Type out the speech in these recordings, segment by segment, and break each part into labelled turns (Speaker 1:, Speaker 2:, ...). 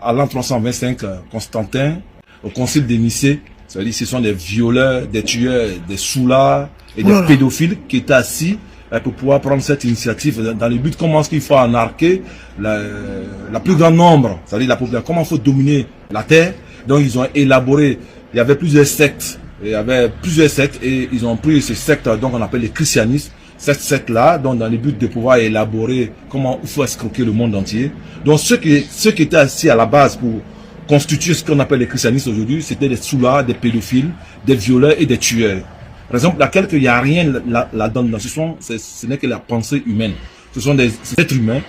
Speaker 1: à l'an 325, Constantin, au concile de Nicée, c'est-à-dire ce sont des violeurs, des tueurs, des soulards et des pédophiles qui étaient assis pour pouvoir prendre cette initiative dans le but comment est-ce qu'il faut anarquer la plus grand nombre, c'est-à-dire la population, comment il faut dominer la terre. Donc ils ont élaboré, il y avait plusieurs sectes, et ils ont pris ces sectes, donc on appelle les christianistes, cette secte-là, donc dans le but de pouvoir élaborer comment il faut escroquer le monde entier. Donc ceux qui étaient assis à la base pour constituer ce qu'on appelle les christianistes aujourd'hui, c'était des soulards, des pédophiles, des violeurs et des tueurs. Raison pour laquelle il n'y a rien là-dedans. Ce n'est que la pensée humaine. Ce sont des êtres humains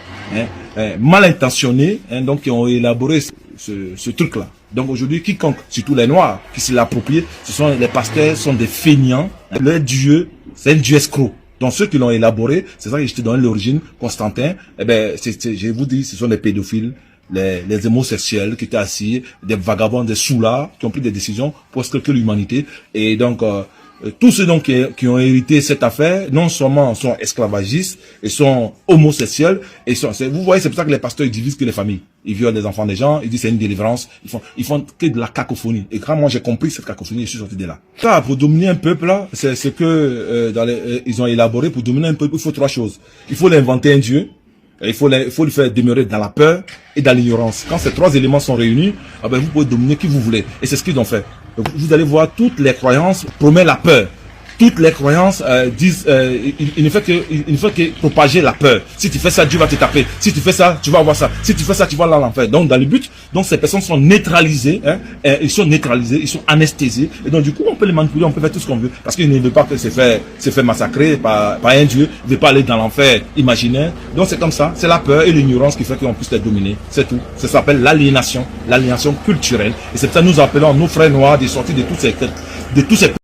Speaker 1: mal intentionnés, donc qui ont élaboré ce truc-là. Donc aujourd'hui, quiconque, surtout les Noirs, qui se l'approprient, les pasteurs sont des feignants. Leur Dieu, c'est un Dieu escroc. Donc ceux qui l'ont élaboré, c'est ça que je te donne l'origine, Constantin, je vous dis, ce sont des pédophiles, les homosexuels qui étaient assis, des vagabonds, des soulards, qui ont pris des décisions pour escroquer l'humanité. Et donc, tous ceux donc qui ont hérité cette affaire, non seulement sont esclavagistes, et sont homosexuels, vous voyez, c'est pour ça que les pasteurs ils divisent que les familles. Ils violent des enfants des gens, ils disent c'est une délivrance, ils font que de la cacophonie. Et quand moi j'ai compris cette cacophonie, je suis sorti de là. Ça, pour dominer un peuple là, c'est ce que ils ont élaboré. Pour dominer un peuple, il faut trois choses. Il faut l'inventer un Dieu. Il faut le faire demeurer dans la peur et dans l'ignorance. Quand ces trois éléments sont réunis, vous pouvez dominer qui vous voulez. Et c'est ce qu'ils ont fait. Donc, vous allez voir, toutes les croyances promettent la peur. Toutes les croyances disent, il ne fait que propager la peur. Si tu fais ça, Dieu va te taper. Si tu fais ça, tu vas avoir ça. Si tu fais ça, tu vas aller à l'enfer. Donc, dans le but, donc ces personnes sont neutralisées. Ils sont neutralisés, ils sont anesthésiés. Et donc, du coup, on peut les manipuler, on peut faire tout ce qu'on veut. Parce qu'ils ne veulent pas que se fait massacrer par un Dieu. Ils ne veulent pas aller dans l'enfer imaginaire. Donc, c'est comme ça. C'est la peur et l'ignorance qui fait qu'on puisse les dominer. C'est tout. Ça s'appelle l'aliénation culturelle. Et c'est pour ça que nous appelons nos frères noirs de sortir de tous ces